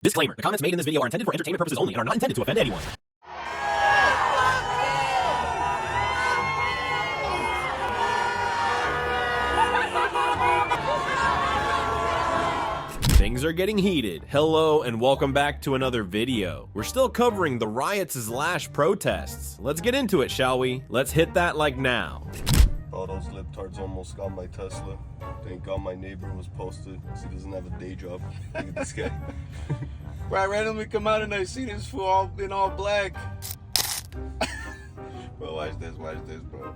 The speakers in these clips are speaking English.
Disclaimer, the comments made in this video are intended for entertainment purposes only and are not intended to offend anyone. Things are getting heated. Hello and welcome back to another video. We're still covering the riots/protests. Let's get into it, shall we? Let's hit that like now. Oh, those libtards almost got my Tesla. Thank God my neighbor was posted, so he doesn't have a day job. Look at this guy. Where I randomly come out and I see this fool all in all black. Bro, watch this, bro.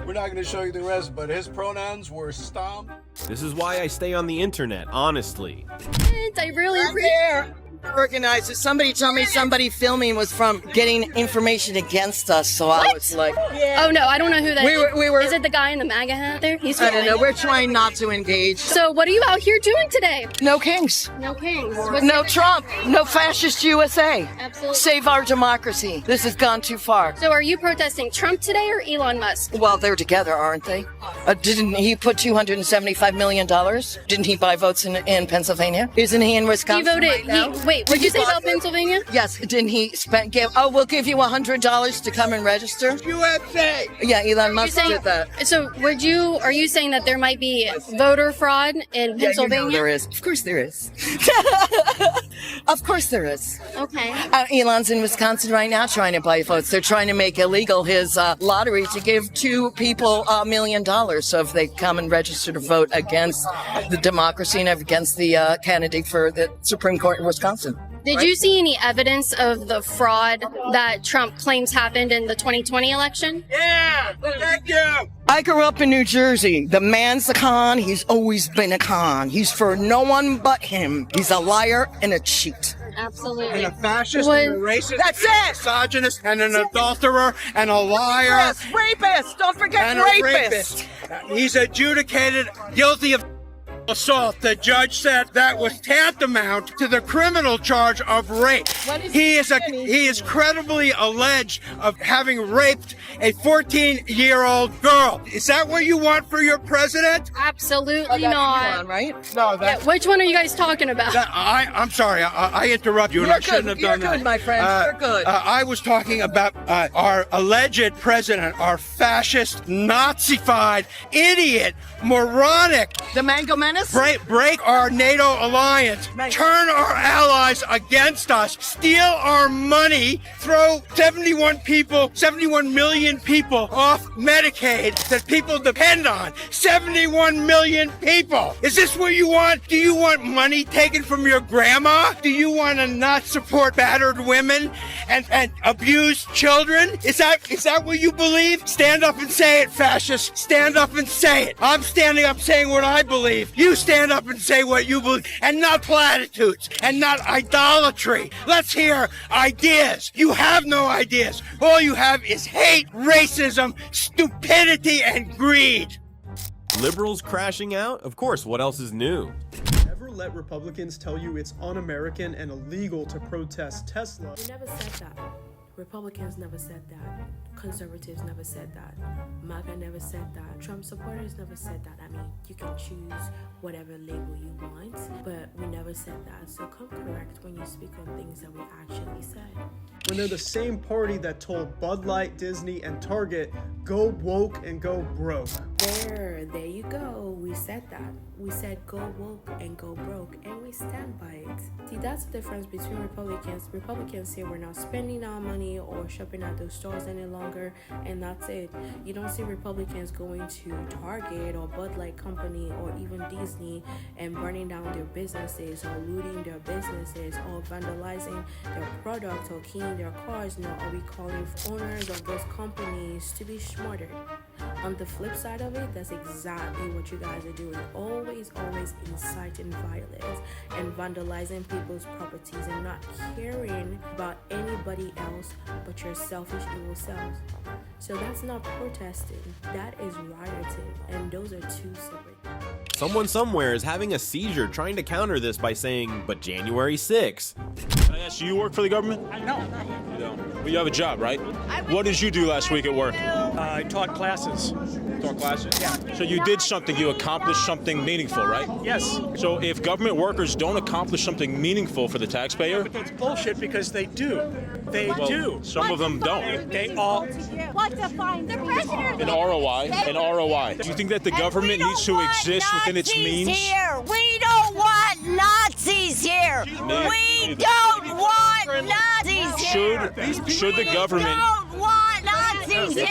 We're not gonna show you the rest, but his pronouns were stomp. This is why I stay on the internet, honestly. I really recognize it. Somebody told me somebody filming was from getting information against us, so I was like, yeah. Oh no, I don't know who that is. We were. Is it the guy in the MAGA hat there? He's I don't know. We're trying not to engage. So what are you out here doing today? No kings. No kings. No Trump. No fascist USA. Absolutely. Save our democracy. This has gone too far. So are you protesting Trump today or Elon Musk? Well, they're together, aren't they? Didn't he put $275 million? Didn't he buy votes in Pennsylvania? Isn't he in Wisconsin? He voted. Right now? Wait, would you say about Pennsylvania? Yes. Didn't he we'll give you $100 to come and register? USA. Yeah, Elon Musk did that. So are you saying that there might be voter fraud in Pennsylvania? You know there is. Of course there is. Of course there is. Okay. Elon's in Wisconsin right now trying to buy votes. They're trying to make illegal his lottery to give two people $1 million. So if they come and register to vote against the democracy and against the candidate for the Supreme Court in Wisconsin. Did you see any evidence of the fraud that Trump claims happened in the 2020 election? Yeah, thank you. I grew up in New Jersey. The man's a con. He's always been a con. He's for no one but him. He's a liar and a cheat. Absolutely. And a fascist and a racist. That's it. And a misogynist and an adulterer and a liar. Rapist. Don't forget And a rapist. He's adjudicated guilty of assault. The judge said that was tantamount to the criminal charge of rape. He is credibly alleged of having raped a 14-year-old girl. Is that what you want for your president? Absolutely not. Elon, right? No, Yeah, which one are you guys talking about? I'm sorry. I interrupted you, and I shouldn't have done that. You're good, my friend. You're good. I was talking about our alleged president, our fascist, Nazified, idiot, moronic. The Mango Menace? Break our NATO alliance, turn our allies against us, steal our money, throw 71 million people off Medicaid that people depend on. 71 million people. Is this what you want? Do you want money taken from your grandma? Do you want to not support battered women and abused children? Is that what you believe? Stand up and say it, fascist. Stand up and say it. I'm standing up saying what I believe. You stand up and say what you believe, and not platitudes, and not idolatry. Let's hear ideas. You have no ideas. All you have is hate, racism, stupidity, and greed. Liberals crashing out? Of course, what else is new? Never let Republicans tell you it's un-American and illegal to protest Tesla. We never said that. Republicans never said that. Conservatives never said that. MAGA never said that. Trump supporters never said that. I mean, you can choose whatever label you want, but we never said that. So come correct when you speak on things that we actually said. When they're the same party that told Bud Light, Disney, and Target, go woke and go broke. There you go. We said that. We said go woke and go broke, and we stand by it. See, that's the difference between Republicans. Republicans say we're not spending our money or shopping at those stores any longer, and that's it. You don't see Republicans going to Target or Bud Light Company or even Disney and burning down their businesses or looting their businesses or vandalizing their products or keying their cars. No, are we calling owners of those companies to be smarter? On the flip side of it, that's exactly what you guys are doing. Always inciting violence and vandalizing people's properties and not caring about anybody else but your selfish evil selves. So that's not protesting, that is rioting, and those are two separate things. Someone somewhere is having a seizure trying to counter this by saying, but January 6th. Can I ask you, work for the government? No. You don't. Well, you have a job, right? What did you do last week at work? I taught classes. Taught classes? Yeah. So you did something, you accomplished something meaningful, right? Yes. So if government workers don't accomplish something meaningful for the taxpayer, But that's bullshit because they do. They do. some of them don't. They all. What's the fine? The president. An ROI. Do you think that the government needs to exist within its means? Here. We don't want Nazis here. We don't want Nazis here. Should the government? Don't want Nazis here.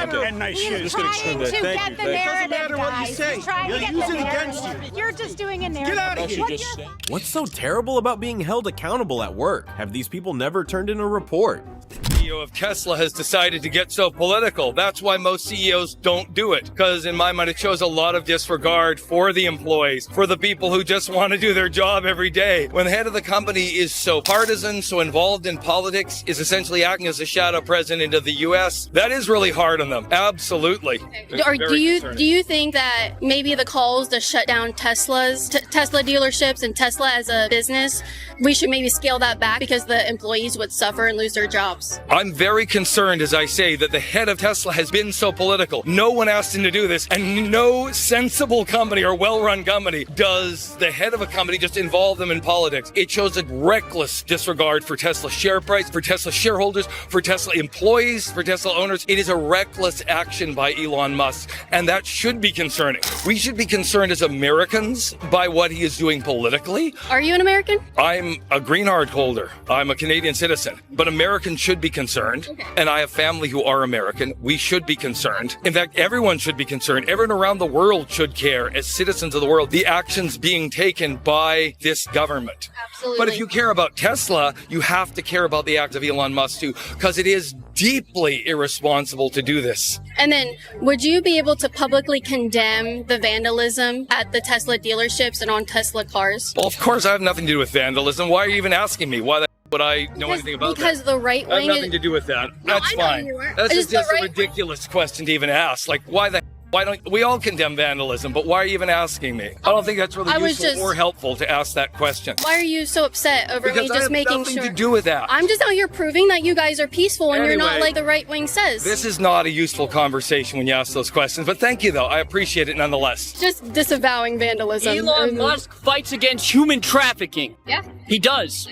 And nice shoes. Just gonna explain that. Thank you. It doesn't matter what you say. You'll use it against you. You're just doing a narrative. Get out of I here. should just say. What's so terrible about being held accountable at work? Have these people never turned in a report? CEO of Tesla has decided to get so political. That's why most CEOs don't do it. Because in my mind, it shows a lot of disregard for the employees, for the people who just want to do their job every day. When the head of the company is so partisan, so involved in politics, is essentially acting as a shadow president of the U.S., that is really hard on them. Absolutely. Or do you think that maybe the calls to shut down Tesla dealerships and Tesla as a business, we should maybe scale that back because the employees would suffer and lose their jobs? I'm very concerned, as I say, that the head of Tesla has been so political. No one asked him to do this, and no sensible company or well-run company does the head of a company just involve them in politics. It shows a reckless disregard for Tesla's share price, for Tesla shareholders, for Tesla employees, for Tesla owners. It is a reckless action by Elon Musk, and that should be concerning. We should be concerned as Americans by what he is doing politically. Are you an American? I'm a green card holder. I'm a Canadian citizen, but Americans should be concerned. Okay. And I have family who are American. We should be concerned. In fact, everyone should be concerned. Everyone around the world should care, as citizens of the world, the actions being taken by this government. Absolutely. But if you care about Tesla, you have to care about the act of Elon Musk too, because it is deeply irresponsible to do this. And then, would you be able to publicly condemn the vandalism at the Tesla dealerships and on Tesla cars? Well, of course, I have nothing to do with vandalism. Why are you even asking me? Why the would I know anything about that? Because the right I have wing nothing to do with that. That's I know fine. you weren't. That's It's just the a right- ridiculous question to even ask. Like, why don't we all condemn vandalism? But why are you even asking me? I don't think that's really I was useful just- or helpful to ask that question. Why are you so upset over Because me I just have making nothing sure? to do with that. I'm just out here proving that you guys are peaceful and you're not Anyway, like the right wing says. This is not a useful conversation when you ask those questions. But thank you, though. I appreciate it nonetheless. just disavowing vandalism. Elon Musk fights against human trafficking. Yeah. He does.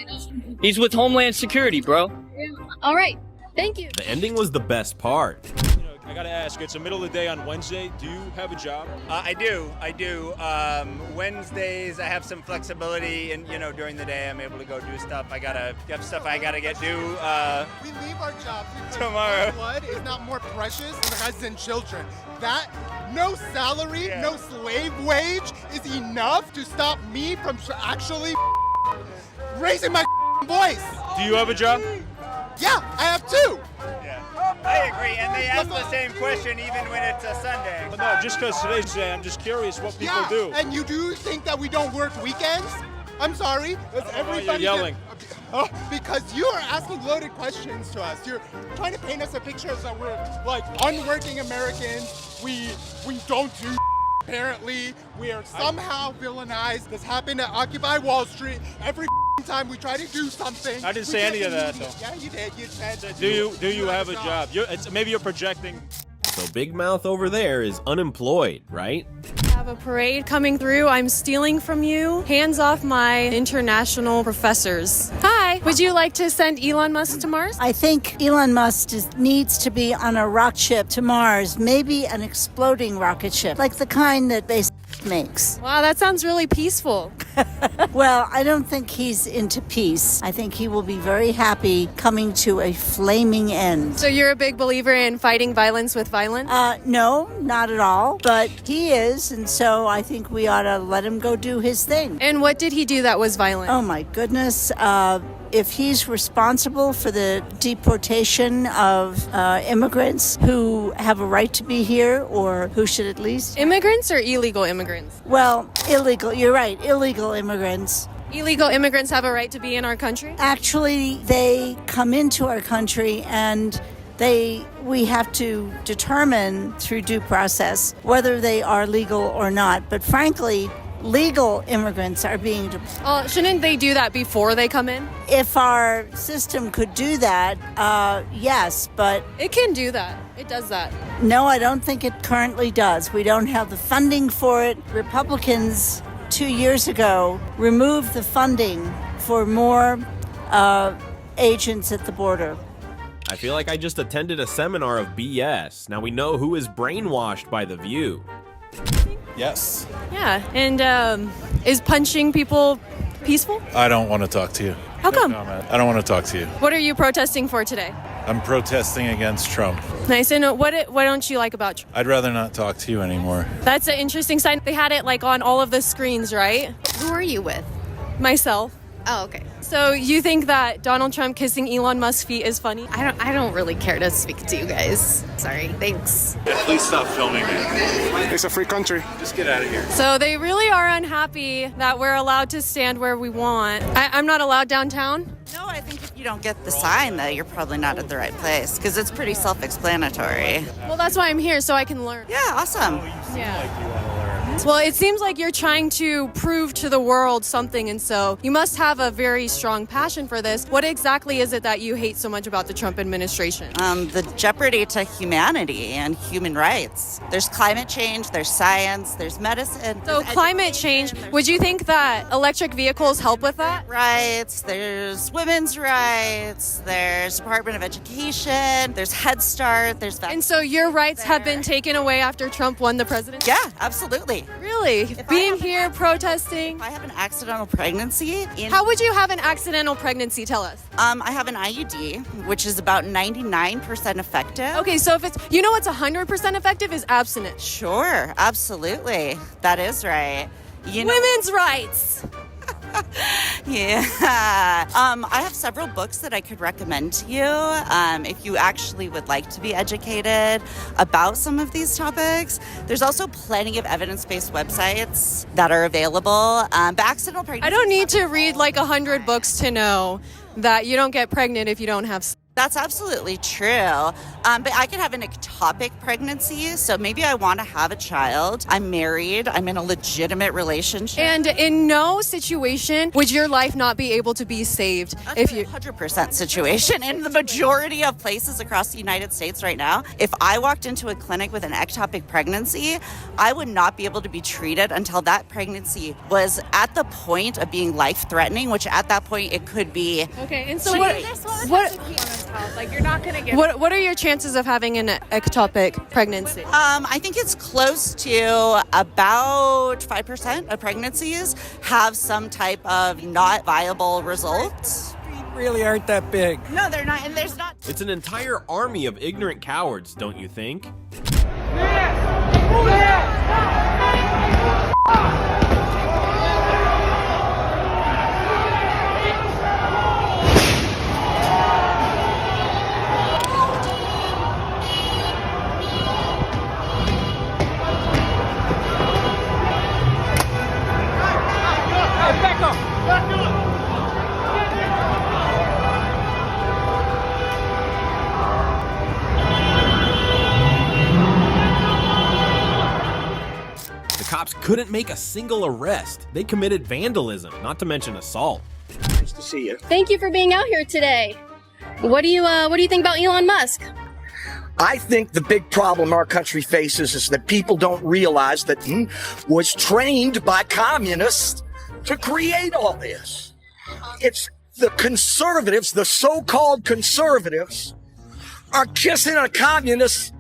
He's with Homeland Security, bro. All right. Thank you. The ending was the best part. I gotta ask, it's the middle of the day on Wednesday. Do you have a job? I do. Wednesdays, I have some flexibility, and during the day, I'm able to go do stuff. I have stuff I gotta get do. We leave our jobs because tomorrow. Blood is not more precious than resident children. That no salary, no slave wage is enough to stop me from actually raising my voice. Do you have a job? Yeah, I have two. Yeah, I agree, and they ask the same question even when it's a Sunday. But no, just because today's Sunday, I'm just curious what people do. And you do think that we don't work weekends? I'm sorry. That's everybody. You're yelling. Oh, because you are asking loaded questions to us. You're trying to paint us a picture that we're like unworking Americans. We don't do. Apparently, we are somehow villainized. This happened at Occupy Wall Street. Every time we try to do something. I didn't say any of that, though. Yeah, you did. You said. Do you have a job? Maybe you're projecting. So Big Mouth over there is unemployed, right? I have a parade coming through. I'm stealing from you. Hands off my international professors. Hi, would you like to send Elon Musk to Mars? I think Elon Musk needs to be on a rocket ship to Mars, maybe an exploding rocket ship, like the kind that SpaceX makes. Wow, that sounds really peaceful. Well, I don't think he's into peace. I think he will be very happy coming to a flaming end. So you're a big believer in fighting violence with violence? No, not at all. But he is, and so I think we ought to let him go do his thing. And what did he do that was violent? Oh my goodness. If he's responsible for the deportation of immigrants who have a right to be here, or who should at least... Immigrants or illegal immigrants? Well, illegal. You're right. Illegal immigrants. Illegal immigrants have a right to be in our country? Actually, they come into our country and we have to determine through due process whether they are legal or not. But frankly, legal immigrants are being deported. Well, shouldn't they do that before they come in? If our system could do that, yes, but... It can do that. It does that. No, I don't think it currently does. We don't have the funding for it. Republicans 2 years ago removed the funding for more agents at the border. I feel like I just attended a seminar of BS. Now we know who is brainwashed by The View. Yes. Yeah, and is punching people peaceful? I don't want to talk to you. How come? I don't want to talk to you. What are you protesting for today? I'm protesting against Trump. Nice. And what don't you like about Trump? I'd rather not talk to you anymore. That's an interesting sign. They had it like on all of the screens, right? Who are you with? Myself. Oh, okay. So you think that Donald Trump kissing Elon Musk's feet is funny? I don't really care to speak to you guys. Sorry. Thanks. Yeah, please stop filming me. It's a free country. Just get out of here. So they really are unhappy that we're allowed to stand where we want. I'm not allowed downtown? No, I think if you don't get the sign, that you're probably not at the right place because it's pretty self-explanatory. Well, that's why I'm here, so I can learn. Yeah, awesome. Yeah. Well, it seems like you're trying to prove to the world something, and so you must have a very strong passion for this. What exactly is it that you hate so much about the Trump administration? The jeopardy to humanity and human rights. There's climate change, there's science, there's medicine. So climate change, would you think that electric vehicles help with that? Rights, there's women's rights, there's Department of Education, there's Head Start, there's... And so your rights have been taken away after Trump won the presidency? Yeah, absolutely. Really? Being here, protesting? If I have an accidental pregnancy... How would you have an accidental pregnancy? Tell us. I have an IUD, which is about 99% effective. Okay, so if it's... You know what's 100% effective is abstinence. Sure, absolutely. That is right. Women's rights! Yeah. I have several books that I could recommend to you if you actually would like to be educated about some of these topics. There's also plenty of evidence-based websites that are available. But accidental pregnancy... I don't need to read like 100 books to know that you don't get pregnant if you don't have... That's absolutely true. But I could have an ectopic pregnancy, so maybe I want to have a child. I'm married. I'm in a legitimate relationship. And in no situation would your life not be able to be saved if you... 100% situation. In the majority of places across the United States right now, if I walked into a clinic with an ectopic pregnancy, I would not be able to be treated until that pregnancy was at the point of being life-threatening, which at that point it could be... Okay, and so like you're not gonna get... What are your chances of having an ectopic pregnancy? I think it's close to about 5% of pregnancies have some type of not viable results. Really aren't that big. No, they're not, and there's not... It's an entire army of ignorant cowards, don't you think? Cops couldn't make a single arrest. They committed vandalism, not to mention assault. Nice to see you. Thank you for being out here today. What do you think about Elon Musk? I think the big problem our country faces is that people don't realize that he was trained by communists to create all this. It's the conservatives, the so-called conservatives, are kissing a communist,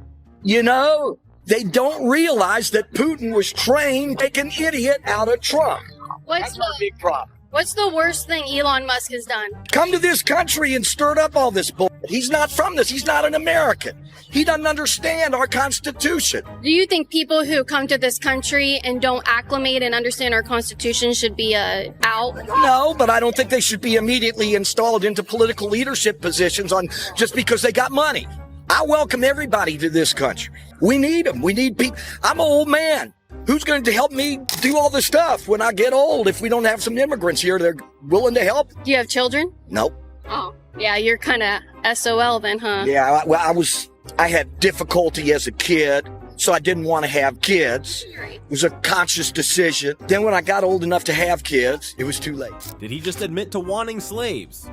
you know? They don't realize that Putin was trained to make an idiot out of Trump. That's our big problem. What's the worst thing Elon Musk has done? Come to this country and stirred up all this bull. He's not from this. He's not an American. He doesn't understand our Constitution. Do you think people who come to this country and don't acclimate and understand our Constitution should be out? No, but I don't think they should be immediately installed into political leadership positions on just because they got money. I welcome everybody to this country. We need them. We need people. I'm an old man. Who's going to help me do all this stuff when I get old if we don't have some immigrants here that are willing to help? Do you have children? Nope. Oh, yeah, you're kind of SOL then, huh? Yeah, well, I had difficulty as a kid. so I didn't want to have kids. It was a conscious decision. Then when I got old enough to have kids, it was too late. Did he just admit to wanting slaves?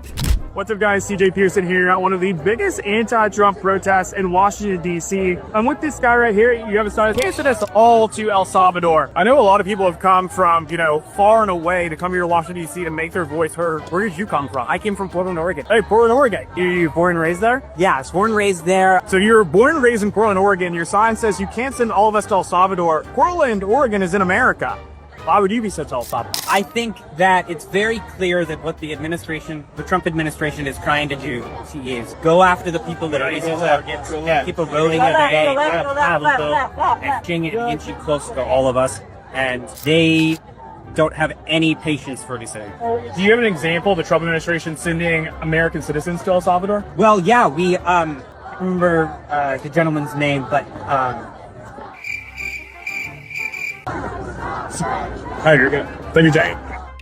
What's up, guys? CJ Pearson here at one of the biggest anti-Trump protests in Washington, D.C. I'm with this guy right here. You haven't started. He sent us all to El Salvador. I know a lot of people have come from, far and away to come here to Washington, D.C. to make their voice heard. Where did you come from? I came from Portland, Oregon. Hey, Portland, Oregon. You born and raised there? Yeah, I was born and raised there. So you're born and raised in Portland, Oregon. Your sign says you can't send all of us to El Salvador. Portland, Oregon is in America. Why would you be sent to El Salvador? I think that it's very clear that what the Trump administration is trying to do is go after the people that are people voting and getting it inching closer to all of us, and they don't have any patience for anything. Do you have an example of the Trump administration sending American citizens to El Salvador? Well, yeah, we I remember the gentleman's name, but Hey, you're good. Thank you, Jay.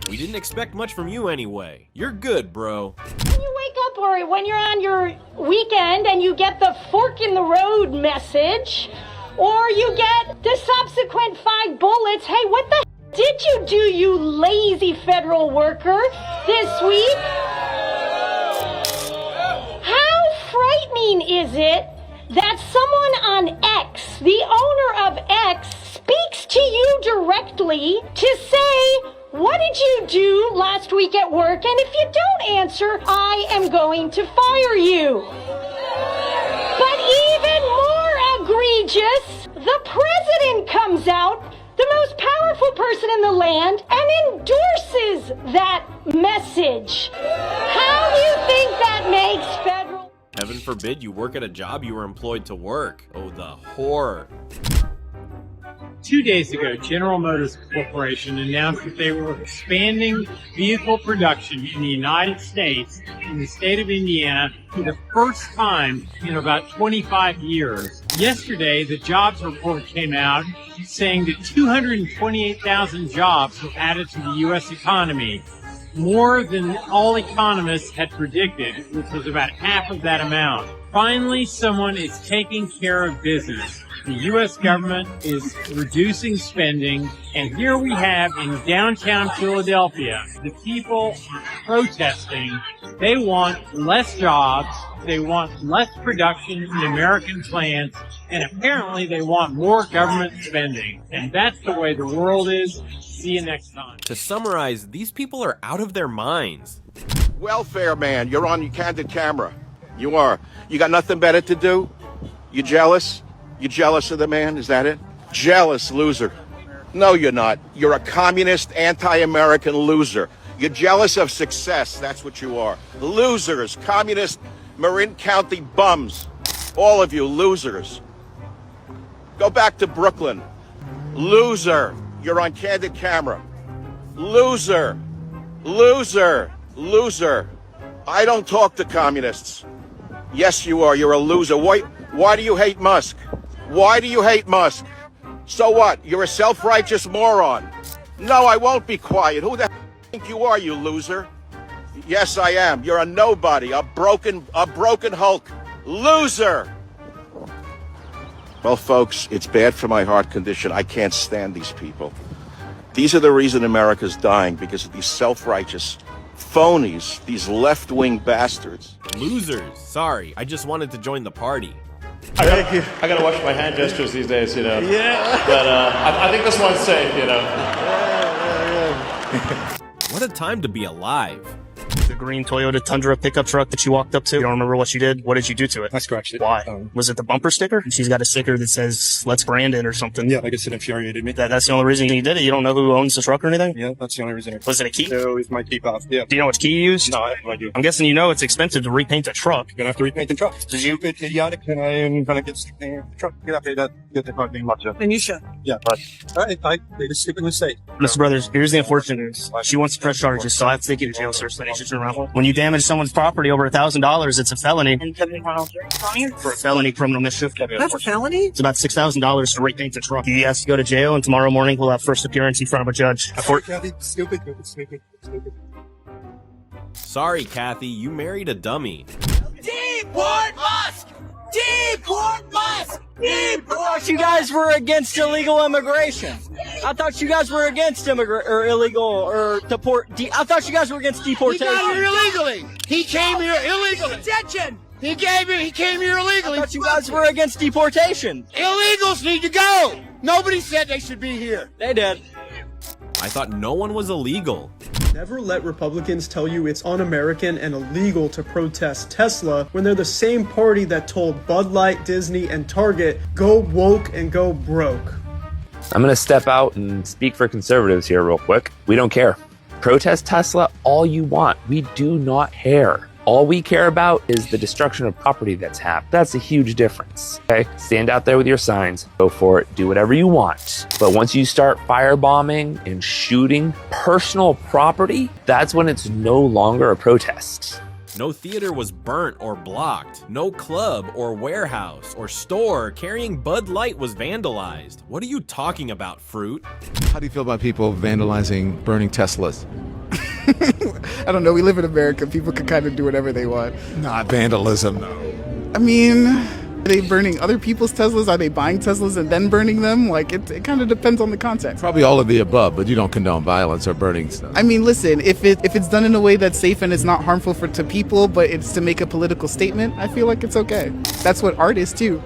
We didn't expect much from you anyway. You're good, bro. When you wake up or when you're on your weekend and you get the fork in the road message, or you get the subsequent 5 bullets, hey, what the did you do, you lazy federal worker, this week? How frightening is it that someone on X, the owner of X, speaks to you directly to say, what did you do last week at work? And if you don't answer, I am going to fire you. But even more egregious, the president comes out, the most powerful person in the land, and endorses that message. How do you think that makes federal? Heaven forbid you work at a job you were employed to work. Oh, the horror. 2 days ago, General Motors Corporation announced that they were expanding vehicle production in the United States, in the state of Indiana, for the first time in about 25 years. Yesterday, the jobs report came out saying that 228,000 jobs were added to the U.S. economy, more than all economists had predicted, which was about half of that amount. Finally, someone is taking care of business. The U.S. government is reducing spending, and here we have in downtown Philadelphia, the people protesting. They want less jobs, they want less production in American plants, and apparently they want more government spending. And that's the way the world is. See you next time. To summarize, these people are out of their minds. Welfare man, you're on your candid camera. You are. You got nothing better to do? You jealous? You jealous of the man? Is that it? Jealous loser. No, you're not. You're a communist, anti-American loser. You're jealous of success. That's what you are. Losers. Communist, Marin County bums. All of you losers. Go back to Brooklyn. Loser. You're on candid camera. Loser. Loser. Loser. I don't talk to communists. Yes, you are. You're a loser. Why do you hate Musk? Why do you hate Musk? So what? You're a self-righteous moron. No, I won't be quiet. Who the hell think you are, you loser? Yes, I am. You're a nobody, a broken Hulk. Loser! Well, folks, it's bad for my heart condition. I can't stand these people. These are the reason America's dying, because of these self-righteous phonies, these left-wing bastards. Losers. Sorry, I just wanted to join the party. I gotta watch my hand gestures these days, Yeah. But I think this one's safe, What a time to be alive. The green Toyota Tundra pickup truck that you walked up to. You don't remember what you did? What did you do to it? I scratched it. Why? Was it the bumper sticker? She's got a sticker that says, let's brand it or something. Yeah, I guess it infuriated me. That's the only reason you did it? You don't know who owns the truck or anything? Yeah, that's the only reason. Was it a key? No, it's my key fob. Yeah. Do you know which key you used? No, I have no idea. I'm guessing you know it's expensive to repaint a truck. You're gonna have to repaint the truck. Did you? Stupid, idiotic, and I am gonna get the truck. Get the fucking much up. And you should. Yeah, but I made a stupid mistake. Mr. Brothers, here's the unfortunate news. She wants to press charges, so I have to take you to jail, sir. So turn around. When you damage someone's property over $1,000, it's a felony. For a felony criminal mischief. That's a felony? It's about $6,000 to repaint the truck. He has to go to jail, and tomorrow morning we'll have first appearance in front of a judge. Stupid. Sorry, Kathy, you married a dummy. Deport Musk! Deport Musk! Deport! I thought you guys were against illegal immigration. I thought you guys were against illegal or deport. I thought you guys were against deportation. He got here illegally. He came here illegally. Detention. He came here illegally. I thought you guys were against deportation. Illegals need to go. Nobody said they should be here. They did. I thought no one was illegal. Never let Republicans tell you it's un-American and illegal to protest Tesla when they're the same party that told Bud Light, Disney, and Target, go woke and go broke. I'm going to step out and speak for conservatives here real quick. We don't care. Protest Tesla all you want. We do not care. All we care about is the destruction of property that's happened. That's a huge difference. Okay? Stand out there with your signs. Go for it. Do whatever you want. But once you start firebombing and shooting personal property, that's when it's no longer a protest. No theater was burnt or blocked. No club or warehouse or store carrying Bud Light was vandalized. What are you talking about, Fruit? How do you feel about people vandalizing, burning Teslas? I don't know. We live in America. People can kind of do whatever they want. Not vandalism, though. I mean, are they burning other people's Teslas? Are they buying Teslas and then burning them? Like, it kind of depends on the context. Probably all of the above, but you don't condone violence or burning stuff. I mean, listen, if it's done in a way that's safe and it's not harmful to people, but it's to make a political statement, I feel like it's okay. That's what art is, too.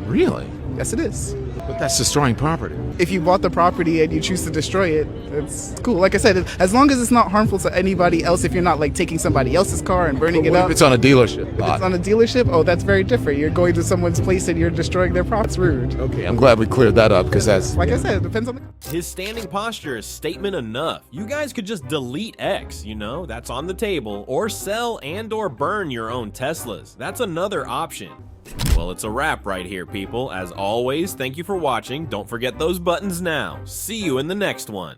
Really? Yes, it is. But that's destroying property. If you bought the property and you choose to destroy it, it's cool. Like I said, as long as it's not harmful to anybody else, if you're not like taking somebody else's car and burning it up. If it's on a dealership? If it's on a dealership, oh, that's very different. You're going to someone's place and you're destroying their property. It's rude. Okay, I'm glad we cleared that up because that's... Like I said, it depends on the... His standing posture is statement enough. You guys could just delete X, you know, that's on the table, or sell and or burn your own Teslas. That's another option. Well, it's a wrap right here, people. As always, thank you for watching. Don't forget those buttons now. See you in the next one.